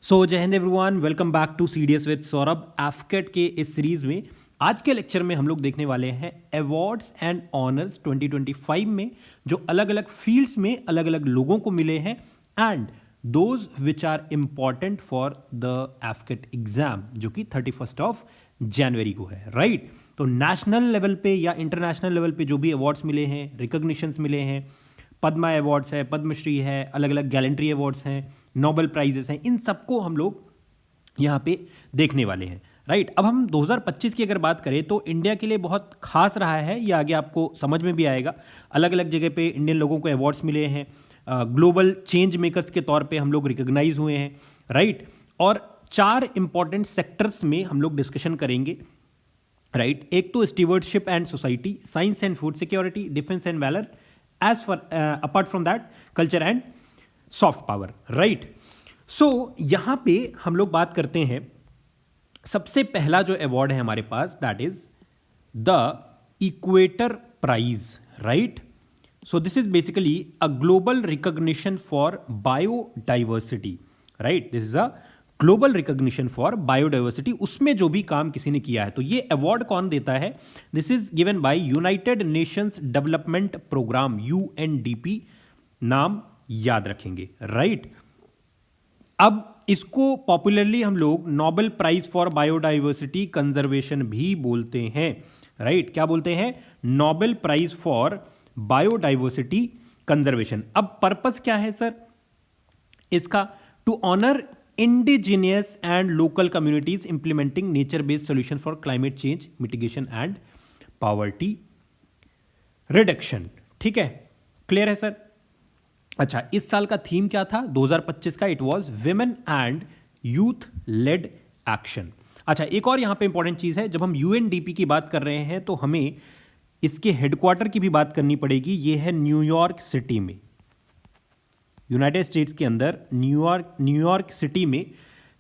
सो जय हिंद everyone, welcome back to CDS with Saurabh. AFCAT के इस सीरीज में आज के लेक्चर में हम लोग देखने वाले हैं अवार्ड्स एंड ऑनर्स 2025 में जो अलग अलग फील्ड्स में अलग अलग लोगों को मिले हैं and those which are important for the AFCAT exam जो कि 31 जनवरी को है, राइट। तो नेशनल लेवल पे या इंटरनेशनल लेवल पे जो भी अवार्ड्स मिले हैं, रिकॉग्निशंस मिले हैं, पद्मा अवार्ड्स है, पद्मश्री है, अलग अलग गैलेंट्री अवार्ड्स हैं, नोबेल प्राइजेस हैं, इन सबको हम लोग यहाँ पे देखने वाले हैं, राइट। अब हम 2025 की अगर बात करें तो इंडिया के लिए बहुत खास रहा है, ये आगे आपको समझ में भी आएगा। अलग अलग जगह पे इंडियन लोगों को अवार्ड्स मिले हैं, ग्लोबल चेंज मेकर्स के तौर पे हम लोग रिकॉग्नाइज हुए हैं, राइट। और 4 इंपॉर्टेंट सेक्टर्स में हम लोग डिस्कशन करेंगे, राइट। एक तो stewardship and society, science and food security, defence and valour, as for apart from that culture and soft power, right. So यहां पे हम लोग बात करते हैं, सबसे पहला जो अवार्ड है हमारे पास that is the equator prize, right. So this is basically a global recognition for biodiversity, right. This is a global recognition for biodiversity, उसमें जो भी काम किसी ने किया है। तो ये अवार्ड कौन देता है? This is given by United Nations Development Programme, UNDP, नाम याद रखेंगे, राइट। अब इसको पॉपुलरली हम लोग Nobel prize for biodiversity conservation भी बोलते हैं, राइट। क्या बोलते हैं? Nobel prize for biodiversity conservation. अब पर्पस क्या है सर इसका? To honour indigenous and local communities implementing nature based solutions for climate change mitigation and poverty reduction. ठीक है, क्लियर है सर? अच्छा, इस साल का थीम क्या था 2025 का? It was women and youth led action. अच्छा, एक और यहां पे इंपॉर्टेंट चीज है, जब हम यूएनडीपी की बात कर रहे हैं तो हमें इसके हेडक्वार्टर की भी बात करनी पड़ेगी। यह है न्यूयॉर्क सिटी में, यूनाइटेड स्टेट्स के अंदर न्यूयॉर्क सिटी में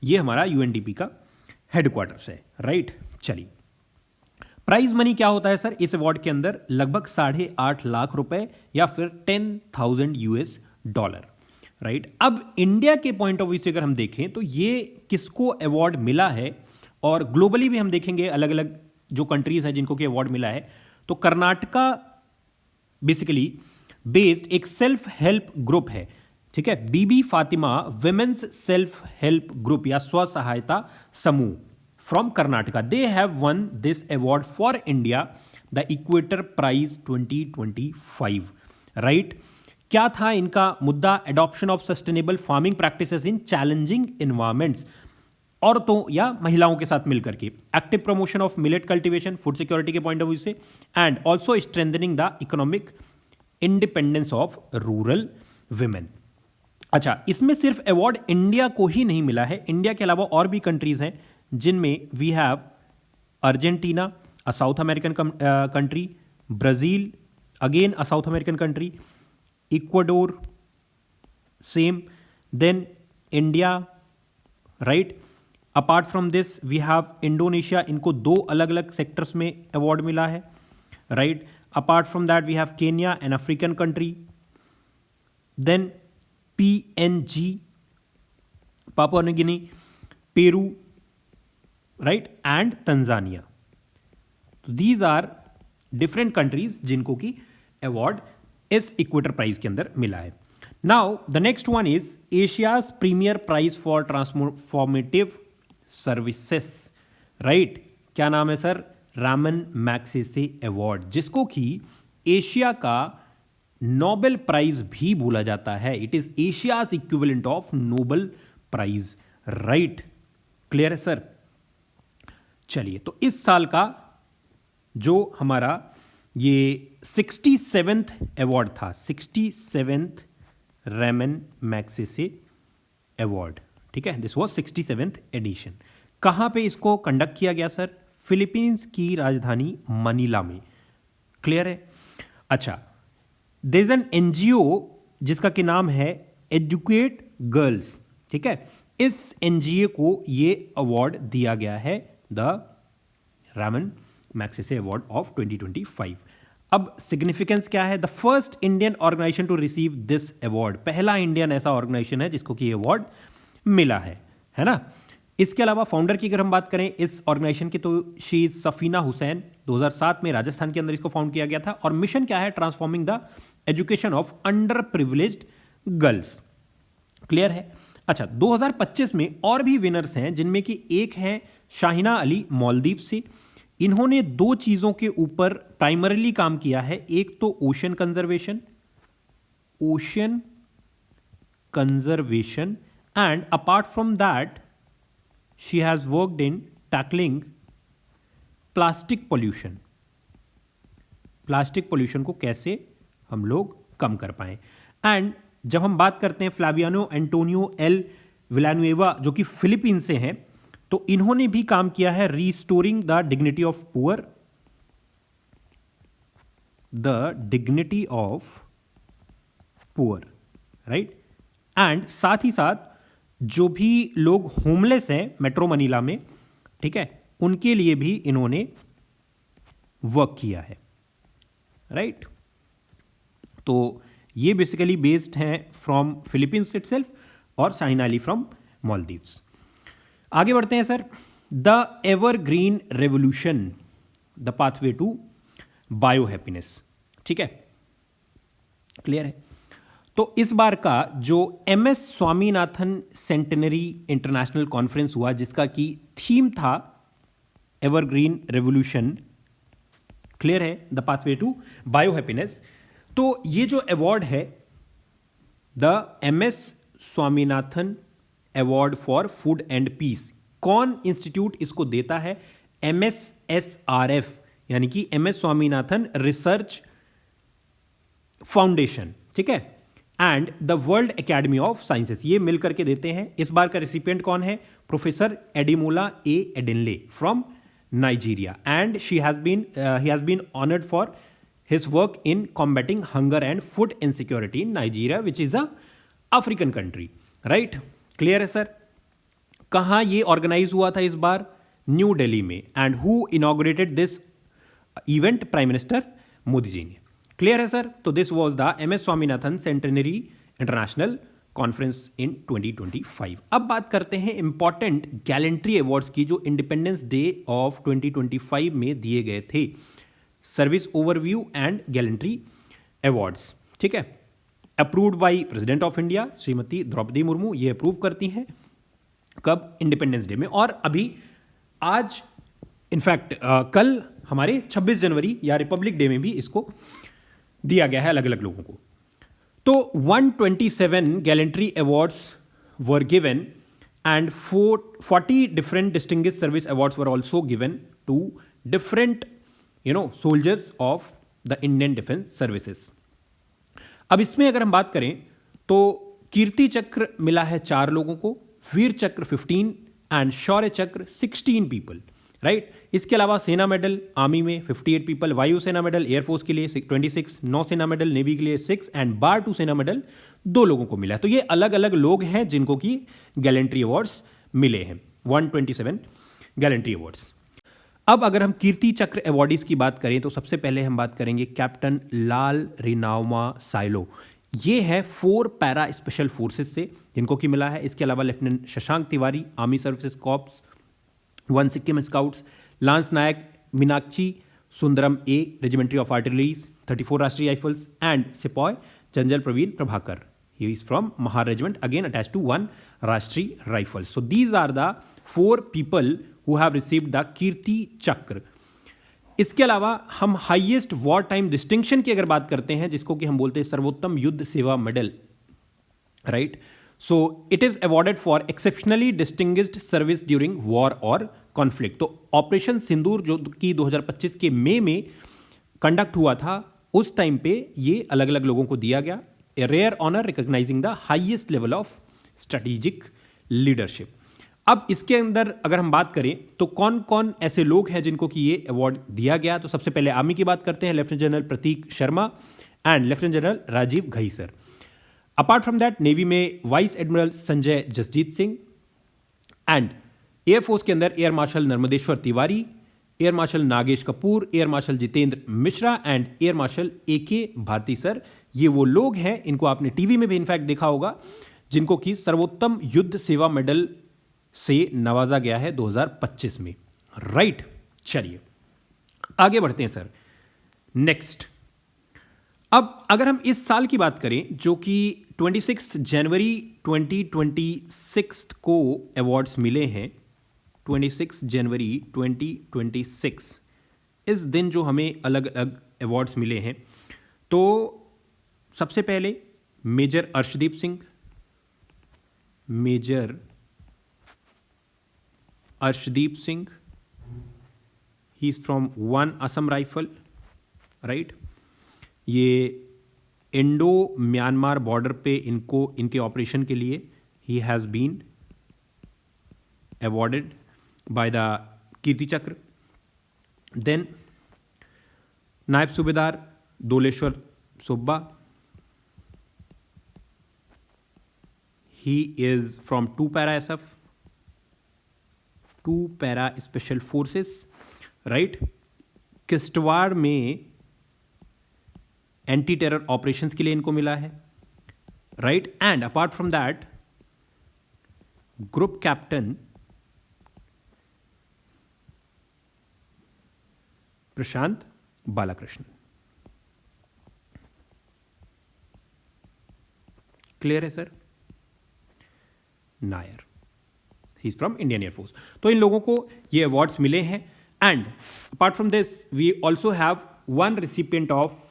यह हमारा यूएनडीपी का हेडक्वार्टर्स है, राइट। चलिए, प्राइज मनी क्या होता है सर इस अवार्ड के अंदर? लगभग 8.5 लाख रुपए या फिर $10,000, राइट। अब इंडिया के पॉइंट ऑफ व्यू से अगर हम देखें तो ये किसको अवार्ड मिला है, और ग्लोबली भी हम देखेंगे अलग अलग जो कंट्रीज हैं जिनको कि अवार्ड मिला है, तो कर्नाटका बेसिकली बेस्ड एक सेल्फ हेल्प ग्रुप है, ठीक है, Bibi Fatima women's self help group या स्व सहायता समूह from Karnataka. They have won this award for India, the equator prize 2025, right. क्या था इनका मुद्दा? Adoption of sustainable farming practices in challenging environments, औरतों या महिलाओं के साथ मिलकर के। Active promotion of millet cultivation, food security के पॉइंट ऑफ व्यू से, and also strengthening the economic independence of rural women. अच्छा, इसमें सिर्फ अवार्ड इंडिया को ही नहीं मिला है, इंडिया के अलावा और भी कंट्रीज हैं जिनमें we have Argentina, a South American country, Brazil again a South American country, Ecuador same, then India, right. Apart from this we have Indonesia, इनको 2 अलग अलग सेक्टर्स में अवार्ड मिला है, right. Apart from that we have Kenya, an African country, then PNG, Papua New Guinea, Peru, right, and Tanzania. तो these are different countries जिनको की award इस इक्वेटर प्राइज के अंदर मिला है। Now the next one is Asia's premier prize for transformative services, right. क्या नाम है सर? रामन मैग्सेसे अवार्ड, जिसको कि एशिया का नोबेल प्राइज भी बोला जाता है। It is Asia's equivalent of Nobel prize, right. Clear है सर? चलिए, तो इस साल का जो हमारा ये 67th अवार्ड था, 67th रामन मैग्सेसे अवार्ड, ठीक है, दिस वाज 67th एडिशन। कहां पे इसको कंडक्ट किया गया सर? फिलीपींस की राजधानी मनीला में। क्लियर है? अच्छा, देयर इज एन एनजीओ जिसका कि नाम है एजुकेट गर्ल्स, ठीक है। इस एनजीओ को ये अवार्ड दिया गया है, the Ramon Magsaysay award of 2025। अब सिग्निफिकेंस क्या है? The first Indian organisation to receive this award, पहला इंडियन ऐसा ऑर्गेनाइजेशन है जिसको कि अवार्ड मिला है, है ना। इसके अलावा फाउंडर की अगर हम बात करें इस ऑर्गेनाइजेशन की, तो शी इज सफीना हुसैन। 2007 में राजस्थान के अंदर इसको फाउंड किया गया था और मिशन क्या है, transforming the education of under privileged girls. Clear है। अच्छा, 2025 में और भी विनर्स हैं, जिनमें कि एक है शाहिना अली मालदीव से। इन्होंने दो चीजों के ऊपर प्राइमरीली काम किया है, एक तो ocean conservation and apart from that she has worked in tackling plastic pollution को कैसे हम लोग कम कर पाए। एंड जब हम बात करते हैं फ्लावियानो एंटोनियो एल विलानुएवा, जो कि फिलीपींस से हैं, तो इन्होंने भी काम किया है restoring the dignity of poor, right. And साथ ही साथ जो भी लोग होमलेस हैं मेट्रो मनीला में, ठीक है, उनके लिए भी इन्होंने वर्क किया है, राइट। तो ये बेसिकली बेस्ड हैं फ्रॉम फिलीपींस इटसेल्फ और शाहिना अली फ्रॉम मालदीव्स। आगे बढ़ते हैं sir. The evergreen revolution, the pathway to bio happiness, ठीक है, क्लियर है। तो इस बार का जो MS Swaminathan centenary international conference हुआ, जिसका की थीम था एवरग्रीन रेवोल्यूशन, क्लियर है, the pathway to bio happiness. तो ये जो अवार्ड है, the MS Swaminathan award for food and peace, कौन इंस्टीट्यूट इसको देता है? MSSRF, यानी कि MS स्वामीनाथन रिसर्च फाउंडेशन, ठीक है, and the world academy of sciences, ये मिलकर के देते हैं। इस बार का रिसिपिएंट कौन है? Professor Adimola A Adenle from Nigeria, and he has been honoured for his work in combating hunger and food insecurity in Nigeria, which is a African country, right? Clear है सर। कहाँ ये organise हुआ था इस बार? New Delhi में। And who inaugurated this event? Prime minister Modi ji ने। Clear है sir. तो this was the MS Swaminathan centenary international conference in 2025। अब बात करते हैं इंपॉर्टेंट गैलेंट्री अवार्ड्स की, जो इंडिपेंडेंस डे ऑफ 2025 में दिए गए थे। Service overview and gallantry awards, ठीक है, approved by president of India Shrimati Droupadi Murmu. ये अप्रूव करती हैं कब? इंडिपेंडेंस डे में। और अभी आज इनफैक्ट कल हमारे 26 जनवरी या रिपब्लिक डे में भी इसको दिया गया है अलग अलग लोगों को। तो 127 gallantry awards were given and 40 different distinguished service awards were also given to different soldiers of the Indian defence services. अब इसमें अगर हम बात करें तो कीर्ति चक्र मिला है 4 लोगों को, वीर चक्र 15 एंड शौर्य चक्र 16 पीपल, राइट। इसके अलावा सेना मेडल आर्मी में 58 पीपल, वायुसेना मेडल एयरफोर्स के लिए 26, नौसेना मेडल नेवी के लिए 6 एंड बार 2 सेना मेडल 2 लोगों को मिला है। तो ये अलग अलग लोग हैं जिनको की गैलेंट्री अवार्ड्स मिले हैं, 127 गैलेंट्री अवार्ड्स। अब अगर हम कीर्ति चक्र अवार्डीज की बात करें तो सबसे पहले हम बात करेंगे कैप्टन लाल रिनाउमा साइलो। ये है 4 पैरा स्पेशल फोर्सेस से जिनको कि मिला है। इसके अलावा lieutenant Shashank Tiwari army services corps 1 Sikkim scouts, lance Naik Meenakshi Sundaram a regiment of artilleries 34 Rashtriya rifles and sepoy general Praveen Prabhakar, he is from Mahar regiment again attached to 1 Rashtriya Rifles. So these are the 4 people who have received the कीर्ति चक्र। इसके अलावा हम highest war time distinction की अगर बात करते हैं, जिसको कि हम बोलते हैं सर्वोत्तम युद्ध सेवा medal, right. So it is awarded for exceptionally distinguished service during war और कॉन्फ्लिक्ट। तो ऑपरेशन सिंदूर जो कि 2025 के मई में कंडक्ट हुआ था, उस टाइम पे ये अलग अलग लोगों को दिया गया। A rare honor recognizing the highest level of strategic leadership। अब इसके अंदर अगर हम बात करें तो कौन कौन ऐसे लोग हैं जिनको कि ये अवार्ड दिया गया, तो सबसे पहले आर्मी की बात करते हैं, lieutenant general Prateek Sharma and lieutenant general Rajiv Ghai sir. Apart from that navy में vice admiral Sanjay Jasjit Singh and air force के अंदर air marshal Narmdeshwar Tiwari, air marshal Nagesh Kapoor, air marshal Jitendra Mishra and air marshal AK Bharti sir. ये वो लोग हैं, इनको आपने टीवी में भी इनफैक्ट देखा होगा, जिनको कि सर्वोत्तम युद्ध सेवा मेडल से नवाजा गया है 2025 में। राइट, चलिए आगे बढ़ते हैं सर। नेक्स्ट, अब अगर हम इस साल की बात करें, जो कि 26 जनवरी 2026 को अवार्ड्स मिले हैं, 26 जनवरी 2026 इस दिन जो हमें अलग अलग अवार्ड्स मिले हैं, तो सबसे पहले major Arshdeep Singh, major Arshdeep Singh, he is from 1 Assam rifle, right. ये इंडो म्यांमार बॉर्डर पे इनके ऑपरेशन के लिए he has been awarded by the Kirti Chakra. Then Naib Subedar Doleshwar Subba, he is from 2 para SF, 2 para special forces, right. Kishtwar में एंटी टेरर ऑपरेशंस के लिए इनको मिला है, right. And apart from that, group captain Prashant Balakrishnan. Clear है sir? Nair, he is from Indian Air Force. तो इन लोगों को ये अवार्ड्स मिले हैं। And apart from this we also have 1 recipient of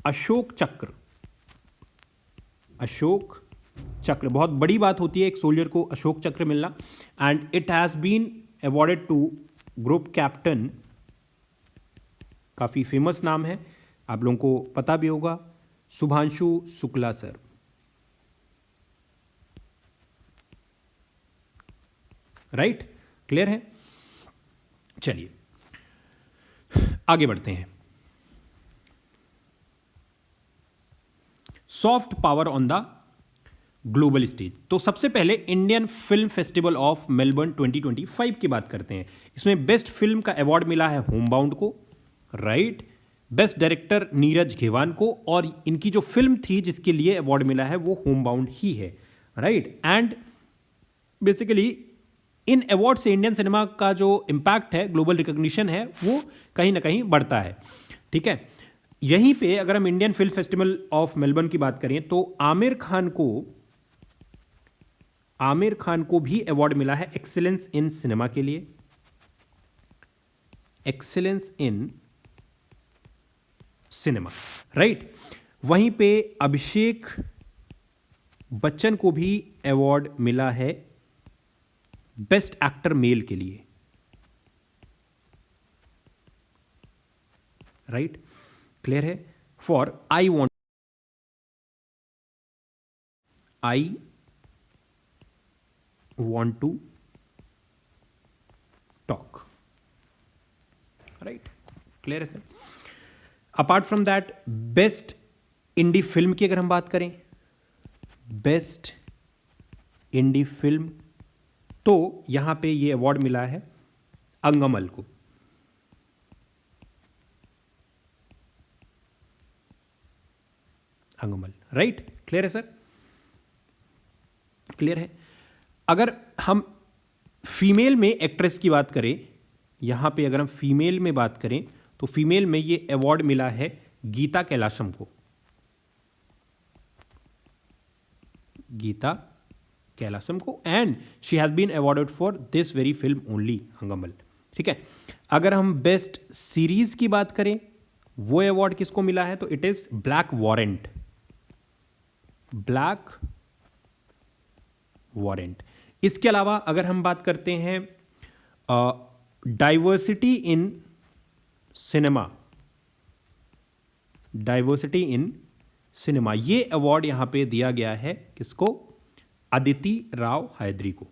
Ashok Chakra. Ashok चक्र बहुत बड़ी बात होती है एक सोल्जर को अशोक चक्र मिलना, and it has been awarded to group captain, काफी फेमस नाम है, आप लोगों को पता भी होगा, Shubhanshu Shukla sir. Right, clear है? चलिए आगे बढ़ते हैं। Soft power on the global stage. तो सबसे पहले Indian film festival of Melbourne 2025 की बात करते हैं। इसमें बेस्ट फिल्म का अवार्ड मिला है होमबाउंड को, right. Best director Neeraj Ghaywan को, और इनकी जो फिल्म थी जिसके लिए अवार्ड मिला है वो होमबाउंड ही है, right. And basically in award से इंडियन सिनेमा का जो इम्पैक्ट है, ग्लोबल रिकॉग्निशन है, वो कहीं ना कहीं बढ़ता है, ठीक है। यहीं पे अगर हम Indian film festival of Melbourne की बात करें तो आमिर खान को भी अवार्ड मिला है एक्सीलेंस इन सिनेमा के लिए, एक्सीलेंस इन सिनेमा, राइट। वहीं पे अभिषेक बच्चन को भी अवार्ड मिला है बेस्ट एक्टर मेल के लिए, राइट। क्लियर है? For I want to talk, right. Clear है sir? Apart from that, best indie film की अगर हम बात करें, बेस्ट इंडी फिल्म, तो यहां पे ये अवार्ड मिला है अंगमल को, अंगमल, राइट। क्लियर है सर? क्लियर है? अगर हम फीमेल में एक्ट्रेस की बात करें, यहां पे अगर हम फीमेल में बात करें तो फीमेल में ये अवार्ड मिला है गीता कैलाशम को, गीता कैलाशम को, and she has been awarded for this very film only, Angammal, ठीक है। अगर हम बेस्ट सीरीज की बात करें, वो अवार्ड किसको मिला है, तो it is black warrant, black warrant. इसके अलावा अगर हम बात करते हैं diversity in cinema, diversity in cinema, ये अवार्ड यहां पे दिया गया है किसको, अदिति राव हैदरी को,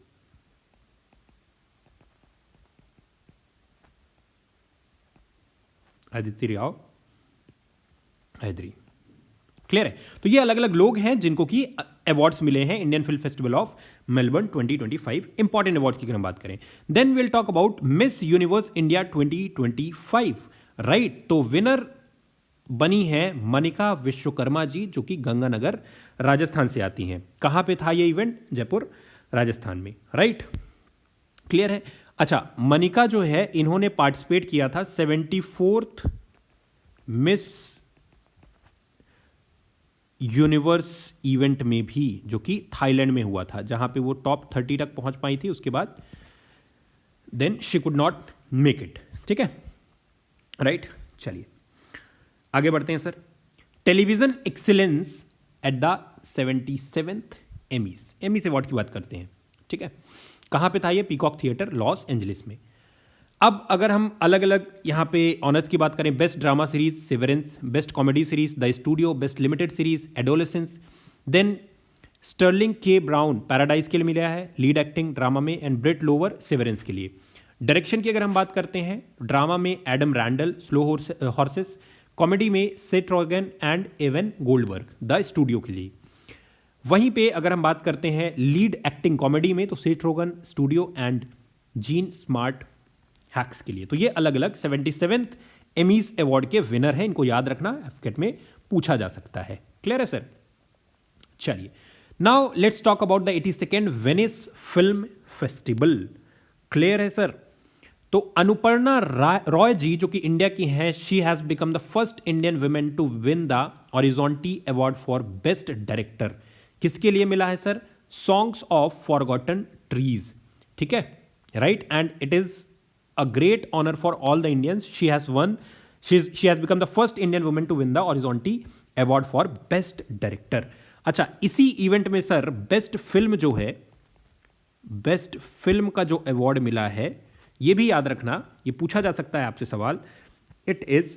अदिति राव हैदरी। क्लियर है? तो ये अलग अलग लोग हैं जिनको की अवार्ड्स मिले हैं Indian film festival of Melbourne 2025। Important awards की अगर हम बात करें, then will talk about Miss Universe India 2025, right. तो विनर बनी है मनिका विश्वकर्मा जी, जो कि गंगानगर राजस्थान से आती हैं। कहां पे था ये इवेंट? जयपुर राजस्थान में, राइट। क्लियर है? अच्छा, मनिका जो है इन्होंने पार्टिसिपेट किया था 74th मिस यूनिवर्स इवेंट में भी, जो कि थाईलैंड में हुआ था, जहां पे वो टॉप 30 तक पहुंच पाई थी। उसके बाद then she could not make it. ठीक है, राइट। चलिए आगे बढ़ते हैं sir. Television excellence at the 77th Emmys award की बात करते हैं। ठीक है, कहां पे था ये? पीकॉक थिएटर, लॉस एंजलिस में। अब अगर हम अलग अलग यहाँ पे ऑनर्स की बात करें, best drama series Severance, best comedy series the studio, best limited series Adolescence, then Sterling के ब्राउन पैराडाइज के लिए मिला है लीड एक्टिंग ड्रामा में, एंड ब्रेट लोवर सिवरेंस के लिए। डायरेक्शन की अगर हम बात करते हैं, ड्रामा में Adam Randall Slow Horses, comedy में Seth Rogen and Evan Goldberg the Studio के लिए। वहीं पे अगर हम बात करते हैं लीड एक्टिंग कॉमेडी में, तो सेथ रोगन studio and gene smart hacks के लिए। तो ये अलग अलग 77th एमीज अवार्ड के विनर हैं, इनको याद रखना, एफकेट में पूछा जा सकता है। क्लियर है सर? चलिए now let's talk about the 82nd Venice film festival. Clear है सर? तो अनुपर्णा रॉय जी जो कि इंडिया की हैं, she has become the first Indian women to win the horizontal award for best director. किसके लिए मिला है sir? Songs of forgotten trees. ठीक है, right, and it is a great honor for all the Indians. She has become the first Indian woman to win the Horizonte Award for Best Director. अच्छा, इसी event में sir best film जो है, best film का जो award मिला है, ये भी याद रखना, ये पूछा जा सकता है आपसे सवाल। It is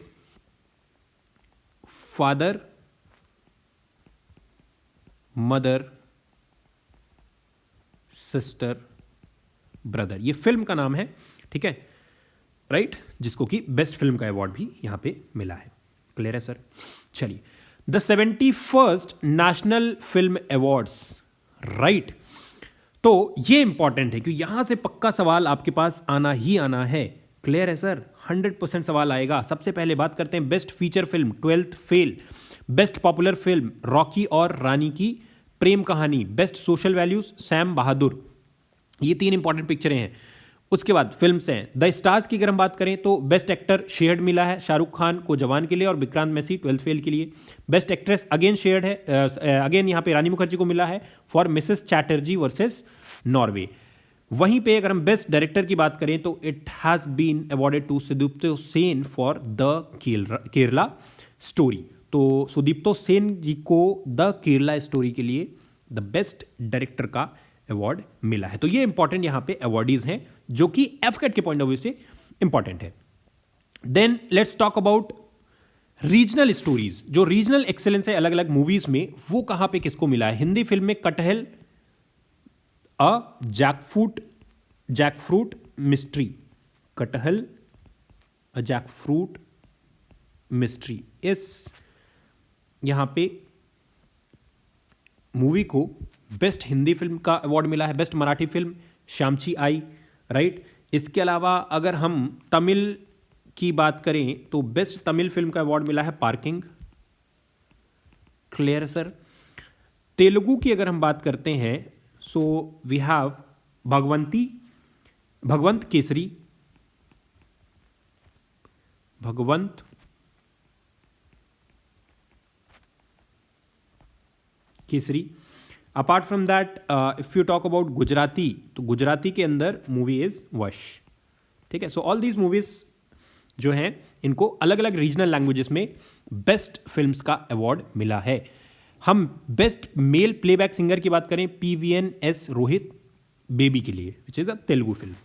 father mother sister brother, ये फिल्म का नाम है। ठीक है, राइट, जिसको कि बेस्ट फिल्म का अवार्ड भी यहां पे मिला है। क्लियर है सर? चलिए, the 71st national film awards, right. तो ये इंपॉर्टेंट है क्योंकि यहां से पक्का सवाल आपके पास आना ही आना है। क्लियर है सर? 100% सवाल आएगा। सबसे पहले बात करते हैं best feature film 12th fail, best popular film Rocky और रानी की प्रेम कहानी, बेस्ट सोशल वैल्यूज सैम बहादुर। ये 3 इंपॉर्टेंट पिक्चरें हैं। उसके बाद फिल्म्स हैं द स्टार्स की अगर हम बात करें तो बेस्ट एक्टर शेयर्ड मिला है शाहरुख खान को जवान के लिए और विक्रांत मैसी 12th फेल के लिए। बेस्ट एक्ट्रेस अगेन शेयर्ड है, अगेन यहाँ पे रानी मुखर्जी को मिला है for Mrs Chatterjee versus Norway. वहीं पे अगर हम बेस्ट डायरेक्टर की बात करें तो it has been awarded to Sudipto Sen for the Kerala story. तो सुदीप्तो सेन जी को द केरला स्टोरी के लिए द बेस्ट डायरेक्टर का अवार्ड मिला है। तो ये इंपॉर्टेंट यहां पे अवार्डीज हैं जो कि एफकेट के पॉइंट ऑफ व्यू से इंपॉर्टेंट है। Then let's talk about regional stories, जो रीजनल एक्सेलेंस है अलग अलग मूवीज में, वो कहां पे किसको मिला है? हिंदी फिल्म में कटहल जैकफ्रूट मिस्ट्री, कटहल अ जैकफ्रूट मिस्ट्री, इस यहां पे मूवी को बेस्ट हिंदी फिल्म का अवार्ड मिला है। बेस्ट मराठी फिल्म श्यामची आई, राइट। इसके अलावा अगर हम तमिल की बात करें तो बेस्ट तमिल फिल्म का अवार्ड मिला है पार्किंग। Clear sir? तेलुगु की अगर हम बात करते हैं so we have Bhagavanth Kesari. Apart from that if you talk about Gujarati, तो गुजराती के अंदर मूवी इज वश। ठीक है, सो ऑल दीज मूवीज जो हैं इनको अलग अलग रीजनल लैंग्वेजेस में बेस्ट फिल्म्स का अवार्ड मिला है। हम बेस्ट मेल प्लेबैक सिंगर की बात करें PVNS रोहित बेबी के लिए, which is a Telugu film,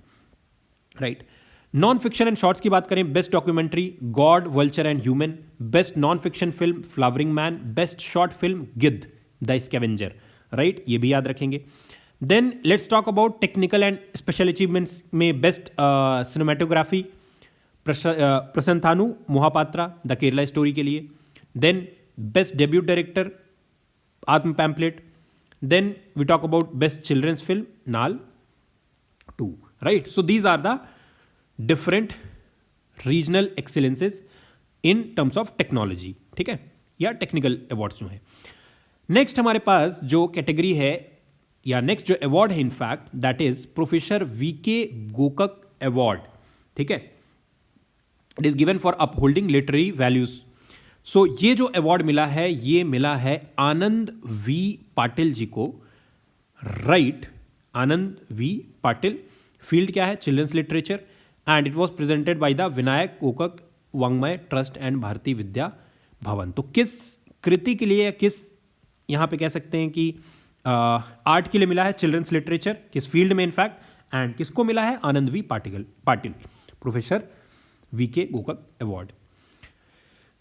right. Non fiction and shorts की बात करें best documentary God vulture and human, best non fiction film flowering man, best short film Giddh the scavenger, right, ये भी याद रखेंगे। Then let's talk about technical and special achievements में best cinematography Prasanthanu Mohapatra the Kerala story के लिए। Then best debut director Aatma pamphlet. Then we talk about best children's film Naal 2, right. So these are the different regional excellences in terms of technology, ठीक है, या technical awards जो हैं। Next हमारे पास जो category है या नेक्स्ट जो अवार्ड है in fact that is professor VK Gokak award, ठीक है, it is given for upholding literary values. So ये जो अवार्ड मिला है ये मिला है आनंद वी पाटिल जी को, right, Anand V Patil. Field क्या है? Children's literature, and it was presented by the Vinayaka Gokak Vangmaya trust and Bharatiya Vidya भवन। तो किस कृति के लिए, किस यहां पे कह सकते हैं कि आर्ट के लिए मिला है? चिल्ड्रंस लिटरेचर, किस फील्ड में इनफैक्ट, एंड किसको मिला है? Anand V Patil, professor VK Gokak award.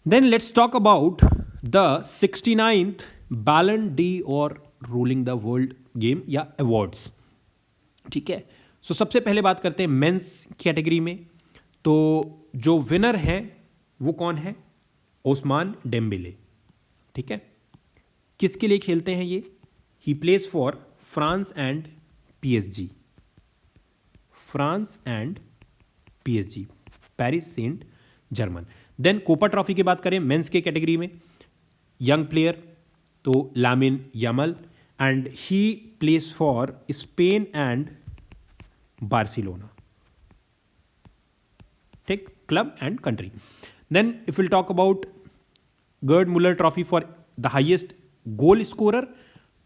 Then let's talk about the 69th Ballon d'Or ruling the world game या अवार्ड्स, ठीक है। सो सबसे पहले बात करते हैं मेंस कैटेगरी में। तो जो विनर है वो कौन है? ओस्मान डेम्बेले, ठीक है। किसके लिए खेलते हैं ये? He plays for France and PSG, France and PSG, Paris Saint Germain. Then Kopa trophy की बात करें मेंस के कैटेगरी में, यंग प्लेयर तो Lamine Yamal, and he plays for Spain and Barcelona, ठीक, club and country. Then if will talk about Gerd Muller trophy for the highest goal scorer,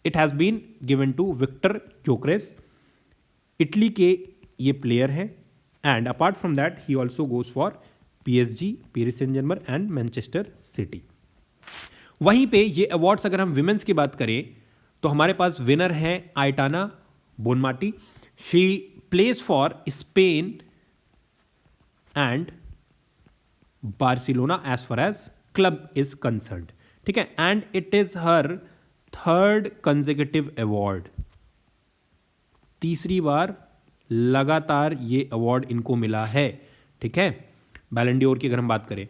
it has been given to Viktor Gyokeres, Italy के ये player है, and apart from that he also goes for PSG, Paris Saint Germain and Manchester City. वहीं पे ये awards अगर हम women's की बात करें तो हमारे पास विनर है Aitana Bonmati, she plays for Spain and Barcelona as far as club is concerned, ठीक है, and it is her third consecutive award, तीसरी बार लगातार ये अवार्ड इनको मिला है, ठीक है, बैलन डी ओर की अगर हम बात करें।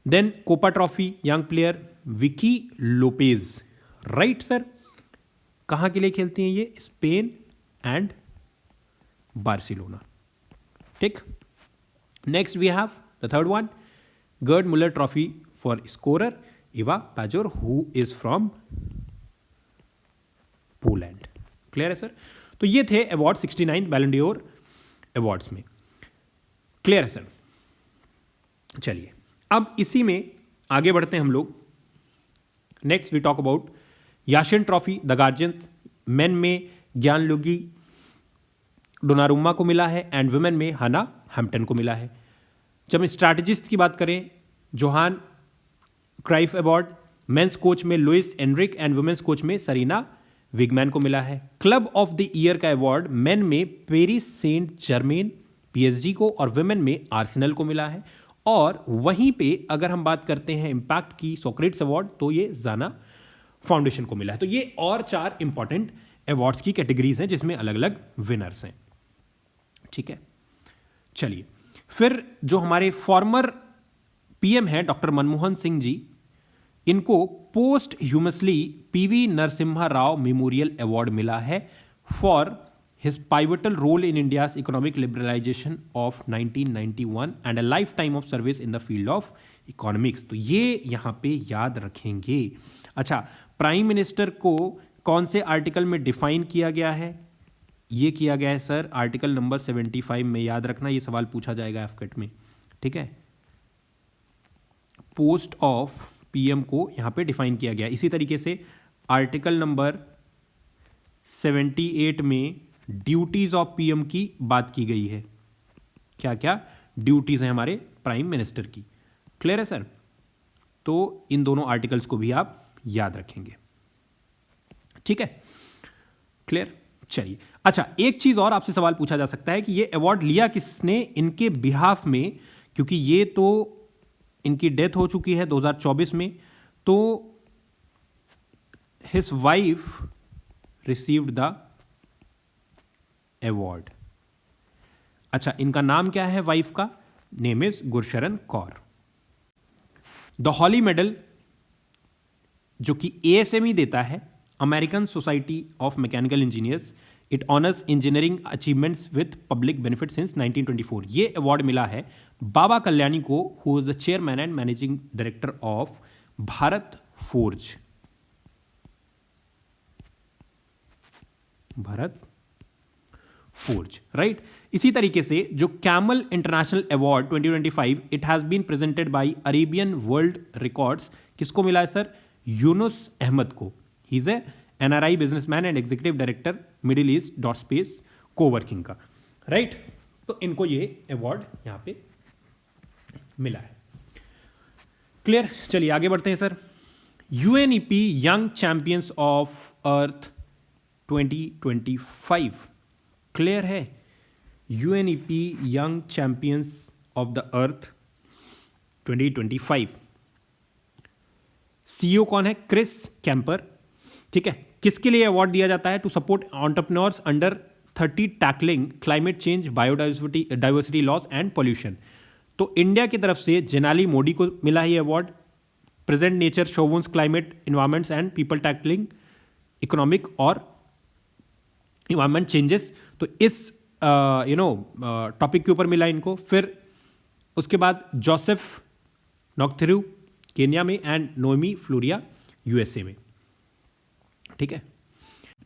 Then Kopa trophy young player Vicky Lopez, right sir, कहां के लिए खेलती हैं ये? स्पेन एंड बार्सिलोना, ठीक। Next we have the third one, Gerd Muller trophy for scorer Ewa Pajor who is from Poland. Clear है सर? तो ये थे award 69 Ballon d'Or awards में। क्लियर है सर? चलिए अब इसी में आगे बढ़ते हैं हम लोग। Next we talk about Yashin trophy the guardians. Main में ज्ञानलुगी डोनारुम्मा को मिला है एंड वुमेन में हाना हैम्पटन को मिला है। जब स्ट्रैटेजिस्ट की बात करें, Johan Cruyff award, men's coach में Luis Enrique and women's coach में सरीना विगमैन को मिला है। क्लब ऑफ द ईयर का अवार्ड मेन में पेरिस सेंट जर्मेन पीएसजी को और वुमेन में आर्सेनल को मिला है। और वहीं पे अगर हम बात करते हैं इम्पैक्ट की, सोक्रेट्स अवार्ड, तो ये जाना फाउंडेशन को मिला है। तो ये और 4 इंपॉर्टेंट अवार्ड्स की कैटेगरीज हैं जिसमें अलग अलग विनर्स हैं, ठीक है। चलिए फिर जो हमारे फॉर्मर पीएम है डॉक्टर मनमोहन सिंह जी, इनको posthumously PV Narasimha Rao memorial award मिला है for his pivotal role in India's economic liberalisation of 1991 and a lifetime of service in the field of economics. तो ये यहां पे याद रखेंगे। अच्छा, प्राइम मिनिस्टर को कौन से आर्टिकल में डिफाइन किया गया है? ये किया गया है सर आर्टिकल नंबर 75 में। याद रखना, ये सवाल पूछा जाएगा एफकेट में, ठीक है। पोस्ट ऑफ पीएम को यहां पे डिफाइन किया गया। इसी तरीके से आर्टिकल नंबर 78 में ड्यूटीज ऑफ पीएम की बात की गई है। क्या क्या ड्यूटीज हैं हमारे प्राइम मिनिस्टर की। क्लियर है सर? तो इन दोनों आर्टिकल्स को भी आप याद रखेंगे, ठीक है। क्लियर? चलिए, अच्छा, एक चीज और आपसे सवाल पूछा जा सकता है कि ये अवार्ड लिया किसने इनके बिहाफ में, क्योंकि ये तो इनकी डेथ हो चुकी है 2024 में, तो his wife received the award. अच्छा, इनका नाम क्या है वाइफ का? Name is Gursharan Kaur. The Holley medal जो कि एएसएमई देता है, American Society of Mechanical Engineers, it honours engineering achievements with public benefit since 1924। ये अवार्ड मिला है बाबा कल्याणी को, who is the chairman and managing director of Bharat Forge. Bharat Forge, right. इसी तरीके से जो camel international award 2025 it has been presented by Arabian world records, किसको मिला है सर? यूनुस अहमद को। He is a NRI businessman and executive director Middle East dot space coworking का, right. तो इनको ये अवार्ड यहां पे मिला है। क्लियर? चलिए आगे बढ़ते हैं sir. UNEP young champions of earth 2025, clear है? UNEP young champions of the earth 2025। CEO कौन है? क्रिस कैंपर, ठीक है। किसके लिए अवार्ड दिया जाता है? To support entrepreneurs under 30 tackling climate change, biodiversity loss and pollution. तो इंडिया की तरफ से जेनाली मोदी को मिला है ये अवार्ड। प्रेजेंट नेचर शोवन्स climate environments and people tackling economic और इन्वायरमेंट चेंजेस, तो इस टॉपिक के ऊपर मिला इनको। फिर उसके बाद जोसेफ नॉक्थेरू केन्या में एंड नोएमी फ्लोरिया यूएसए में, ठीक है।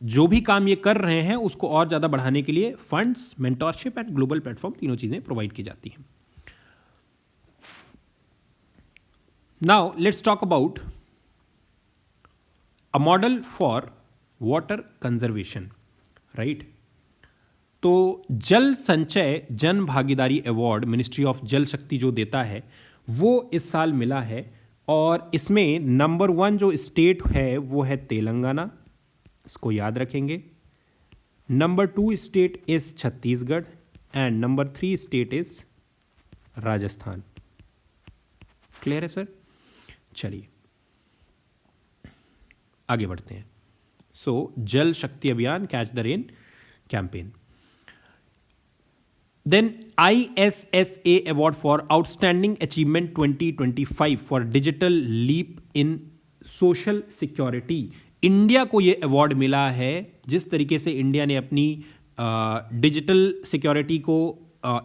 जो भी काम ये कर रहे हैं उसको और ज्यादा बढ़ाने के लिए funds, mentorship and global platform, तीनों चीजें प्रोवाइड की जाती हैं। Now let's talk about a model for water conservation, right. तो जल संचय जन भागीदारी अवार्ड मिनिस्ट्री ऑफ जल शक्ति जो देता है वो इस साल मिला है, और इसमें नंबर 1 जो स्टेट है वो है तेलंगाना, इसको याद रखेंगे। Number 2 state is Chhattisgarh and number 3 state is Rajasthan. Clear है सर? चलिए आगे बढ़ते हैं। सो जल शक्ति अभियान catch the rain campaign. Then ISSA Award for Outstanding Achievement 2025 for Digital Leap in Social Security। India को ये अवार्ड मिला है जिस तरीके से इंडिया ने अपनी डिजिटल सिक्योरिटी को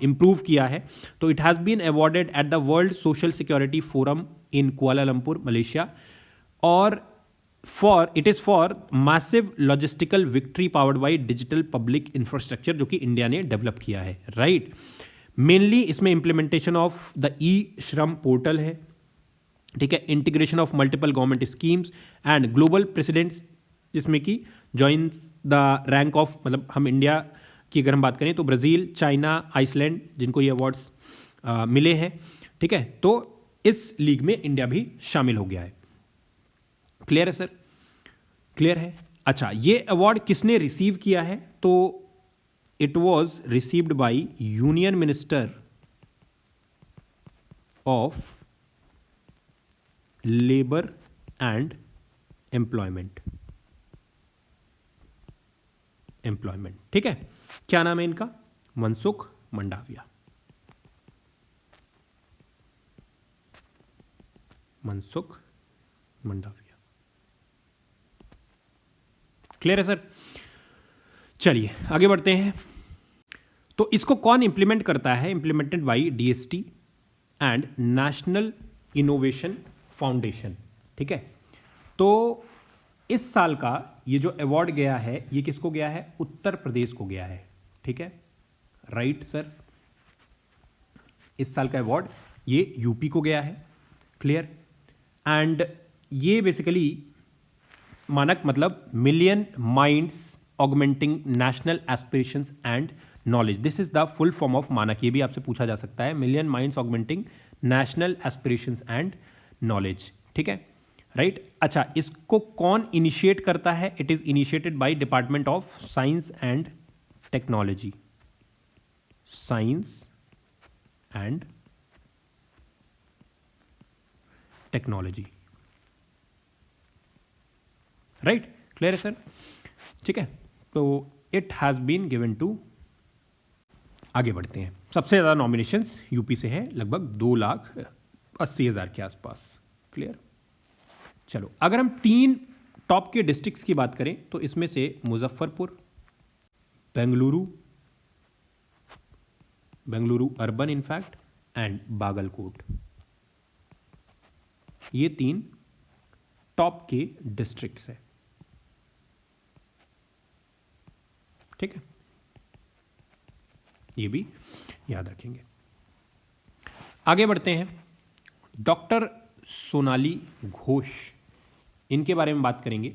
इम्प्रूव किया है। तो it has been awarded at the world social security forum in Kuala Lumpur Malaysia, और it is for massive logistical victory powered by digital public infrastructure जो कि इंडिया ने डेवलप किया है, राइट। मेनली इसमें implementation of the e Shram portal है, ठीक है, integration of multiple government schemes and global presidents, जिसमें कि ज्वाइन द रैंक ऑफ, मतलब हम इंडिया की अगर हम बात करें तो ब्राज़ील, चाइना, आइसलैंड, जिनको ये अवार्ड्स मिले हैं, ठीक है। तो इस लीग में इंडिया भी शामिल हो गया है। क्लियर है सर? क्लियर है? अच्छा, ये अवार्ड किसने रिसीव किया है? तो it was received by union minister of labour and employment, ठीक है। क्या नाम है इनका? मनसुख मंडाविया। मनसुख मंडाविया। क्लियर है सर? चलिए आगे बढ़ते हैं। तो इसको कौन इंप्लीमेंट करता है? Implemented bye DST and national innovation foundation, ठीक है। तो इस साल का ये जो अवार्ड गया है ये किसको गया है? उत्तर प्रदेश को गया है, ठीक है, राइट सर। इस साल का अवार्ड ये यूपी को गया है, क्लियर। एंड ये बेसिकली मानक मतलब million minds augmenting national aspirations and knowledge, this is the full form of Manak. ये भी आपसे पूछा जा सकता है, million minds augmenting national aspirations and knowledge, ठीक है, राइट। अच्छा, इसको कौन इनिशिएट करता है? It is initiated by department of science and technology, science and technology, right. Clear है सर? ठीक है। तो it has been given to, आगे बढ़ते हैं। सबसे ज़्यादा नॉमिनेशंस यूपी से है, लगभग 2,80,000 के आसपास, क्लियर। चलो, अगर हम 3 टॉप के डिस्ट्रिक्ट्स की बात करें तो इसमें से Muzaffarpur, Bengaluru urban in fact and Bagalkot, ये 3 टॉप के डिस्ट्रिक्ट्स है। ठीक है, ये भी याद रखेंगे। आगे बढ़ते हैं, डॉक्टर सोनाली घोष, इनके बारे में बात करेंगे,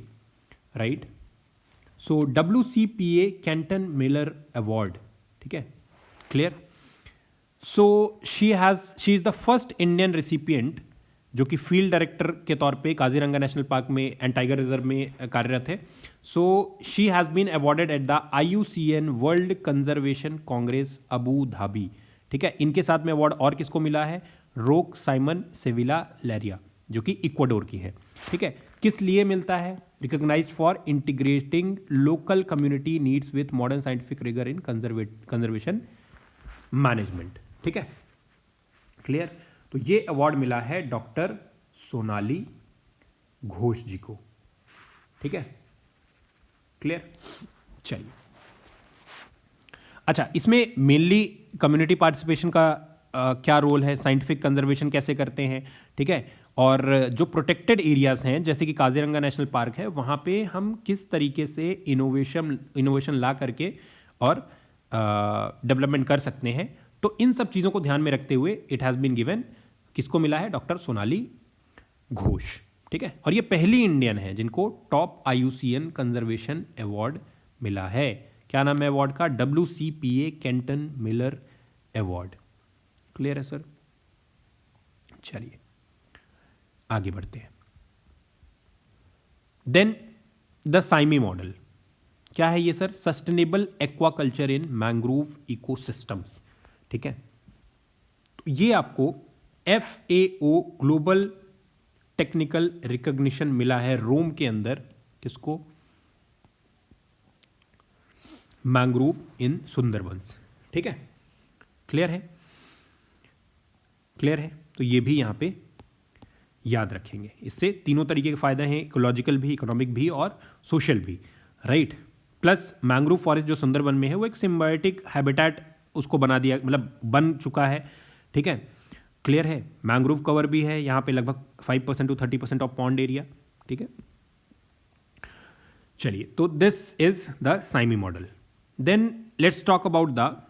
right. So WCPA Kenton Miller award, ठीक है, clear. So she is the first Indian recipient जो कि फील्ड डायरेक्टर के तौर पे काजीरंगा नेशनल पार्क में एंड टाइगर रिजर्व में कार्यरत है। So she has been awarded at the IUCN world conservation congress Abu Dhabi, ठीक है। इनके साथ में अवार्ड और किसको मिला है, रोक साइमन सेविला लेरिया, जो कि इक्वाडोर की है, ठीक है। किस लिए मिलता है, recognised for integrating local community needs with modern scientific rigour in conservation management, ठीक है, क्लियर। तो ये अवार्ड मिला है डॉक्टर सोनाली घोष जी को, ठीक है, क्लियर। चलिए, अच्छा, इसमें मेनली कम्युनिटी पार्टिसिपेशन का क्या रोल है, साइंटिफिक कंजर्वेशन कैसे करते हैं, ठीक है, और जो प्रोटेक्टेड एरियाज हैं जैसे कि काजीरंगा नेशनल पार्क है, वहाँ पे हम किस तरीके से इनोवेशन ला करके और डेवलपमेंट कर सकते हैं। तो इन सब चीज़ों को ध्यान में रखते हुए इट हैज़ बीन गिवन, किसको मिला है, डॉक्टर सोनाली घोष, ठीक है। और ये पहली इंडियन है जिनको टॉप IUCN कंजर्वेशन अवार्ड मिला है। क्या नाम है अवार्ड का, WCPA Kenton Miller award, clear है सर। चलिए आगे बढ़ते हैं। देन द साइमी मॉडल, क्या है ये सर, सस्टेनेबल एक्वाकल्चर इन मैंग्रोव इकोसिस्टम्स, ठीक है। तो ये आपको FAO ग्लोबल टेक्निकल रिकॉग्निशन मिला है रोम के अंदर, किसको, मैंग्रोव इन सुंदरबंस, ठीक है, क्लियर है, क्लियर है। तो ये भी यहां पे याद रखेंगे। इससे तीनों तरीके के फायदे हैं, इकोलॉजिकल भी, इकोनॉमिक भी और सोशल भी, राइट। प्लस मैंग्रोव फॉरेस्ट जो सुंदरबन में है वो एक सिम्बायोटिक हैबिटेट उसको बना दिया, मतलब बन चुका है, ठीक है, क्लियर है। मैंग्रोव कवर भी है यहाँ पे लगभग 5% to 30% ऑफ पॉन्ड एरिया, ठीक है। चलिए, तो दिस इज द साइमी model. Then let's talk about the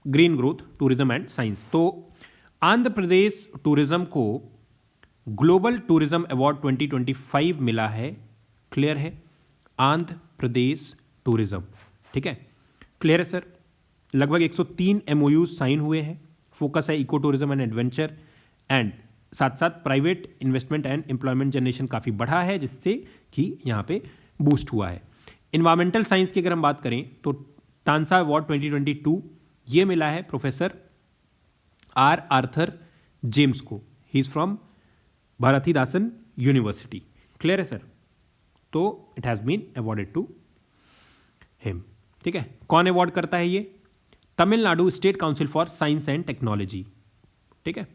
green growth tourism and science. तो आंध्र प्रदेश टूरिज्म को ग्लोबल टूरिज्म अवार्ड 2025 मिला है, क्लियर है, आंध्र प्रदेश टूरिज्म, ठीक है, क्लियर है सर। लगभग 103 MOU साइन हुए हैं, फोकस है eco tourism and adventure, and साथ साथ private investment and employment generation काफ़ी बढ़ा है, जिससे कि यहाँ पे बूस्ट हुआ है। इन्वायरमेंटल साइंस की अगर हम बात करें तो तानसा अवार्ड 2022 ये मिला है प्रोफेसर R. आर्थर जेम्स को, he is from Bharathidasan university, clear है सर। तो it has been awarded to him, ठीक है। कौन अवॉर्ड करता है ये, Tamil Nadu state council for science and technology, ठीक है,